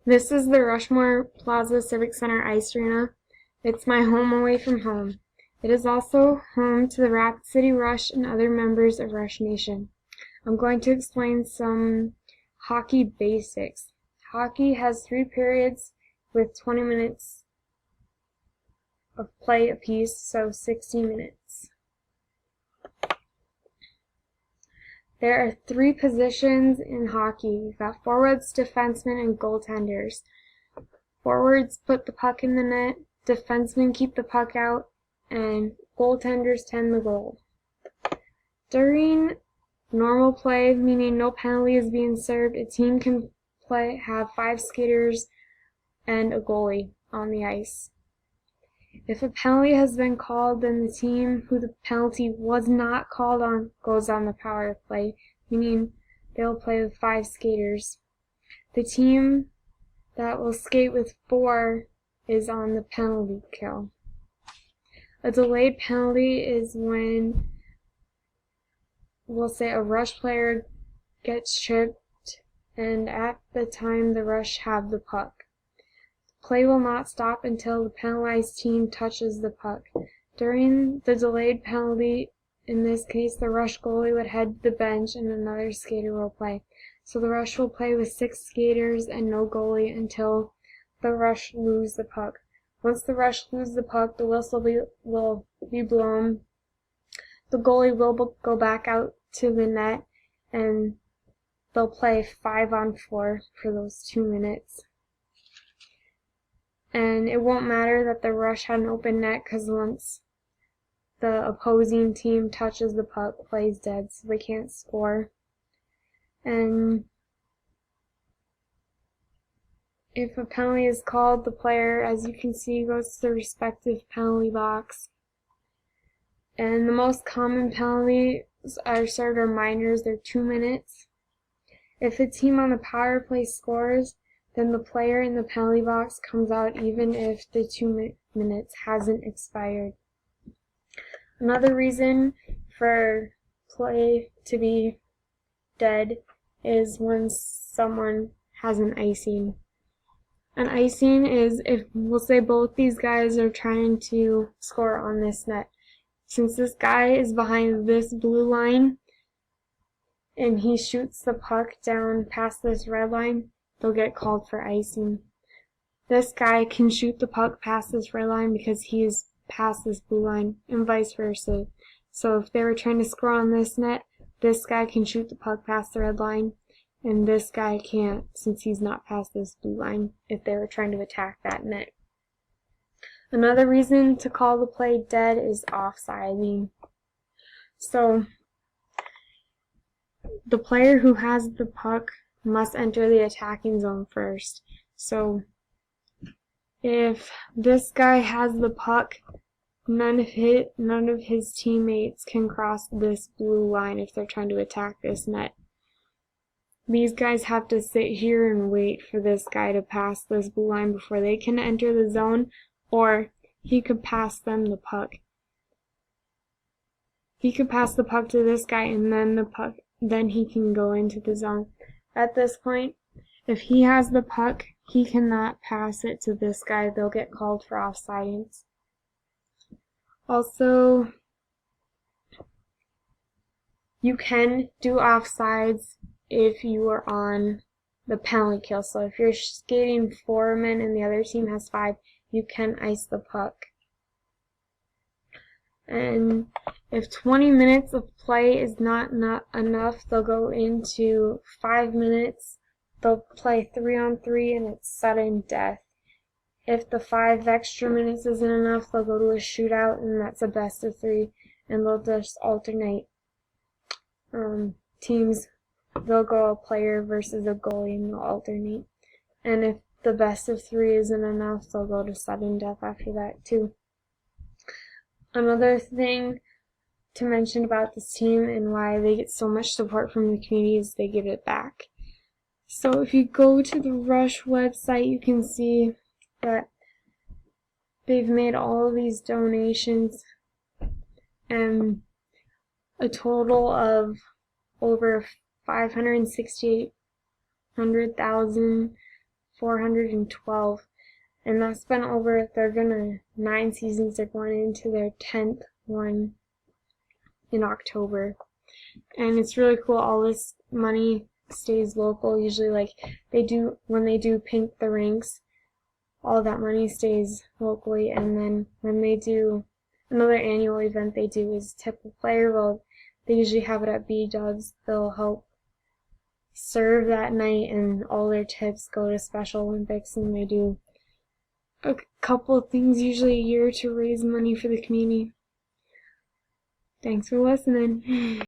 This is the Rushmore Plaza Civic Center Ice Arena. It's my home away from home. It is also home to the Rapid City Rush and other members of Rush Nation. I'm going to explain some hockey basics. Hockey has 3 periods with 20 minutes of play apiece, so 60 minutes. There are 3 positions in hockey. You've got forwards, defensemen, and goaltenders. Forwards put the puck in the net, defensemen keep the puck out, and goaltenders tend the goal. During normal play, meaning no penalty is being served, a team can have 5 skaters and a goalie on the ice. If a penalty has been called, then the team who the penalty was not called on goes on the power play, meaning they'll play with 5 skaters. The team that will skate with 4 is on the penalty kill. A delayed penalty is when, we'll say, a Rush player gets tripped and at the time the Rush have the puck. Play will not stop until the penalized team touches the puck. During the delayed penalty, in this case, the Rush goalie would head to the bench and another skater will play. So the Rush will play with 6 skaters and no goalie until the Rush lose the puck. Once the Rush lose the puck, the whistle will be blown. The goalie will go back out to the net and they'll play 5-on-4 for those 2 minutes. And it won't matter that the Rush had an open net, because once the opposing team touches the puck, play's dead, so they can't score. And if a penalty is called, the player, as you can see, goes to the respective penalty box. And the most common penalties are served are minors. They're 2 minutes. If a team on the power play scores, then the player in the penalty box comes out even if the 2 minutes hasn't expired. Another reason for play to be dead is when someone has an icing. An icing is if, we'll say, both these guys are trying to score on this net. Since this guy is behind this blue line and he shoots the puck down past this red line, they'll get called for icing. This guy can shoot the puck past this red line because he's past this blue line, and vice versa. So if they were trying to score on this net, this guy can shoot the puck past the red line, and this guy can't since he's not past this blue line if they were trying to attack that net. Another reason to call the play dead is offsiding. So the player who has the puck must enter the attacking zone first. So if this guy has the puck, none of his teammates can cross this blue line if they're trying to attack this net. These guys have to sit here and wait for this guy to pass this blue line before they can enter the zone, or he could pass them the puck. He could pass the puck to this guy and then he can go into the zone. At this point, if he has the puck, he cannot pass it to this guy. They'll get called for offsides. Also, you can do offsides if you are on the penalty kill. So if you're skating 4 men and the other team has 5, you can ice the puck. And if 20 minutes of play is not enough, they'll go into 5 minutes. They'll play 3-on-3 and it's sudden death. If the 5 extra minutes isn't enough, they'll go to a shootout and that's a best of 3, and they'll just alternate teams. They'll go a player versus a goalie and they'll alternate. And if the best of 3 isn't enough, they'll go to sudden death after that too. Another thing to mention about this team and why they get so much support from the community is they give it back. So if you go to the Rush website, you can see that they've made all of these donations, and a total of over $568,000 412, and that's been over, 9 seasons, they're going into their 10th one in October. And it's really cool, all this money stays local. Usually, like, when they do Paint the Rinks, all that money stays locally, and then when they do another annual event they do is Tip a Player. Well, they usually have it at B-Dubs. They'll help serve that night, and all their tips go to Special Olympics, and they do a couple of things usually a year to raise money for the community. Thanks for listening.